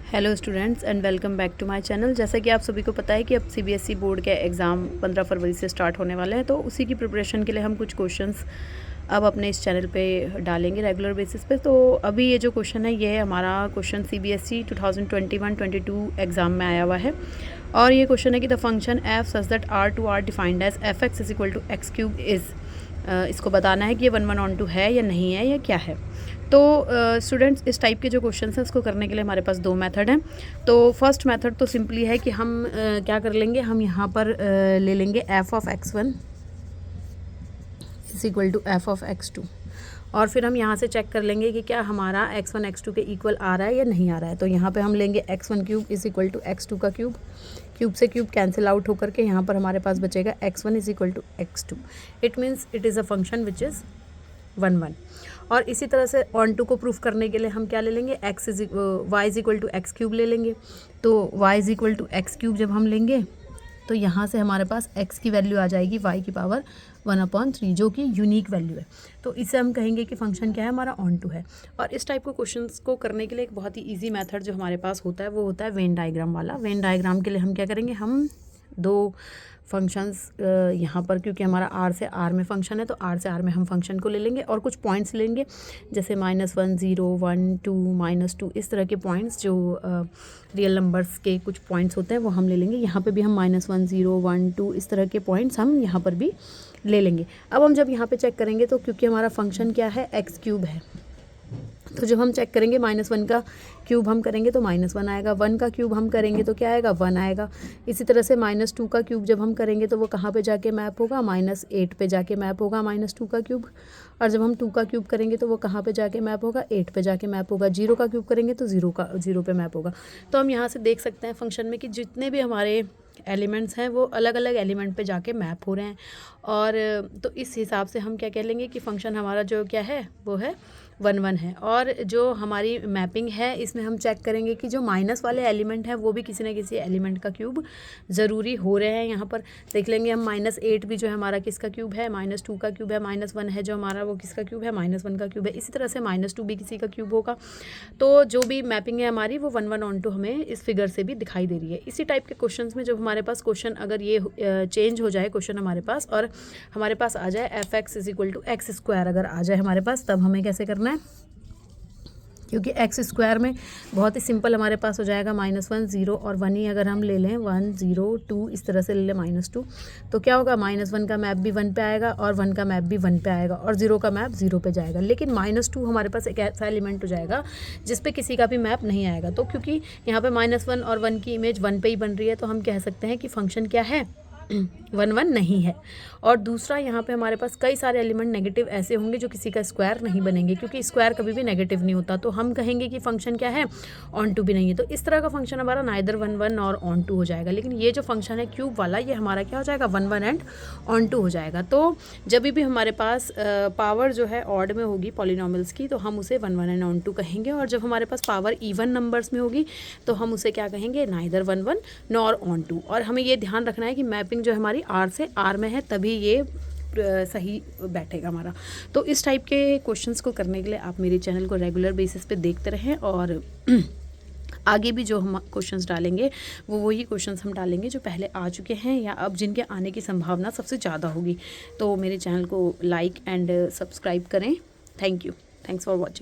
Hello students and welcome back to my channel. जैसा कि आप सभी को पता है कि अब सीबीएसई बोर्ड के एग्ज़ाम 15 फरवरी से स्टार्ट होने वाले हैं, तो उसी की प्रिपरेशन के लिए हम कुछ क्वेश्चंस अब अपने इस चैनल पे डालेंगे रेगुलर बेसिस पे। तो अभी ये जो क्वेश्चन है ये हमारा क्वेश्चन सीबीएसई 2021-22 एग्ज़ाम में आया हुआ है और ये क्वेश्चन है कि the function f such that R to R defined as f x is equal to x cube is. इसको बताना है कि ये 1/1/2 है या नहीं है या क्या है। तो स्टूडेंट्स इस टाइप के जो क्वेश्चन हैं इसको करने के लिए हमारे पास दो मेथड हैं। तो फर्स्ट मेथड तो सिंपली है कि हम क्या कर लेंगे, हम यहाँ पर ले लेंगे f of x1 is equal to f of x2 और फिर हम यहाँ से चेक कर लेंगे कि क्या हमारा x1 x2 के इक्वल आ रहा है या नहीं आ रहा है। तो यहाँ पे हम लेंगे x1 cube is equal to x2 का क्यूब, क्यूब से क्यूब कैंसिल आउट होकर के यहाँ पर हमारे पास बचेगा x1 is equal to x2। It means it is a function which is 1 और इसी तरह से ऑन टू को प्रूफ करने के लिए हम क्या ले लेंगे, y is equal to x cube ले लेंगे। तो y is equal to x cube जब हम लेंगे तो यहाँ से हमारे पास x की वैल्यू आ जाएगी y की पावर 1/3 जो कि यूनिक वैल्यू है। तो इससे हम कहेंगे कि फंक्शन क्या है, हमारा ऑन टू है। और इस टाइप के क्वेश्चंस को करने के लिए एक बहुत ही ईजी मेथड जो हमारे पास होता है वो होता है वेन डायग्राम वाला। वेन डायग्राम के लिए हम क्या करेंगे, हम दो फंक्शंस यहाँ पर, क्योंकि हमारा आर से आर में फंक्शन है तो आर से आर में हम फंक्शन को ले लेंगे और कुछ पॉइंट्स लेंगे जैसे -1 0 1 2 -2 इस तरह के पॉइंट्स जो रियल नंबर्स के कुछ पॉइंट्स होते हैं वो हम ले लेंगे। यहाँ पे भी हम -1 0 1 2 इस तरह के पॉइंट्स हम यहाँ पर भी ले लेंगे। अब हम जब यहाँ पे चेक करेंगे तो क्योंकि हमारा फंक्शन क्या है, एक्स क्यूब है, तो जब हम चेक करेंगे -1 का क्यूब हम करेंगे तो -1 आएगा, 1 का क्यूब हम करेंगे तो क्या आएगा, 1 आएगा। इसी तरह से -2 का क्यूब जब हम करेंगे तो वो कहाँ पे जाके मैप होगा, -8 पे जाके मैप होगा -2 का क्यूब। और जब हम 2 का क्यूब करेंगे तो वो कहाँ पे जाके मैप होगा, 8 पे जाके मैप होगा। 0 का क्यूब करेंगे तो 0 पे मैप होगा। तो हम यहाँ से देख सकते हैं फंक्शन में कि जितने भी हमारे एलिमेंट्स हैं वो अलग अलग एलिमेंट पे जाके मैप हो रहे हैं। और तो इस हिसाब से हम क्या कह लेंगे कि फंक्शन हमारा जो क्या है वो है 1 है। और जो हमारी मैपिंग है इसमें हम चेक करेंगे कि जो माइनस वाले एलिमेंट हैं वो भी किसी न किसी एलिमेंट का क्यूब ज़रूरी हो रहे हैं। यहाँ पर देख लेंगे हम -8 भी जो है हमारा किसका क्यूब है, -2 का क्यूब है। -1 है जो हमारा वो किसका क्यूब है, -1 का क्यूब है। इसी तरह से -2 भी किसी का क्यूब होगा। तो जो भी मैपिंग है हमारी वो 1/1/2 हमें इस फिगर से भी दिखाई दे रही है। इसी टाइप के क्वेश्चन में जब हमारे पास क्वेश्चन अगर ये चेंज हो जाए क्वेश्चन हमारे पास और हमारे पास आ जाए f x is equal to x square अगर आ जाए हमारे पास, तब हमें कैसे करना है, क्योंकि एक्स स्क्वायर में बहुत ही सिंपल हमारे पास हो जाएगा -1 0 और 1 ही अगर हम ले लें 1 0 2 इस तरह से ले लें -2 तो क्या होगा, -1 का मैप भी 1 पे आएगा और 1 का मैप भी 1 पे आएगा और 0 का मैप 0 पे जाएगा। लेकिन -2 हमारे पास एक ऐसा एलिमेंट हो जाएगा जिस पे किसी का भी मैप नहीं आएगा। तो क्योंकि यहाँ पे -1 और 1 की इमेज 1 पे ही बन रही है तो हम कह सकते हैं कि फंक्शन क्या है, 1 नहीं है। और दूसरा यहाँ पे हमारे पास कई सारे एलिमेंट नेगेटिव ऐसे होंगे जो किसी का स्क्वायर नहीं बनेंगे, क्योंकि स्क्वायर कभी भी नेगेटिव नहीं होता। तो हम कहेंगे कि फंक्शन क्या है, ऑन टू भी नहीं है। तो इस तरह का फंक्शन हमारा नाइदर 1 और ऑन टू हो जाएगा। लेकिन ये जो फंक्शन है क्यूब वाला ये हमारा क्या हो जाएगा, 1 एंड ऑन टू हो जाएगा। तो जब भी हमारे पास पावर जो है ऑड में होगी पॉलिनॉमियल्स की तो हम उसे 1 एंड ऑन टू कहेंगे, और जब हमारे पास पावर इवन नंबर्स में होगी तो हम उसे क्या कहेंगे, नाइदर 1 नॉर ऑन टू। और हमें ये ध्यान रखना है कि मैपिंग जो हमारी आर से आर में है तभी ये सही बैठेगा हमारा। तो इस टाइप के क्वेश्चंस को करने के लिए आप मेरे चैनल को रेगुलर बेसिस पे देखते रहें और आगे भी जो हम क्वेश्चंस डालेंगे वो वही क्वेश्चंस हम डालेंगे जो पहले आ चुके हैं या अब जिनके आने की संभावना सबसे ज़्यादा होगी। तो मेरे चैनल को लाइक एंड सब्सक्राइब करें। Thank you, thanks for watching.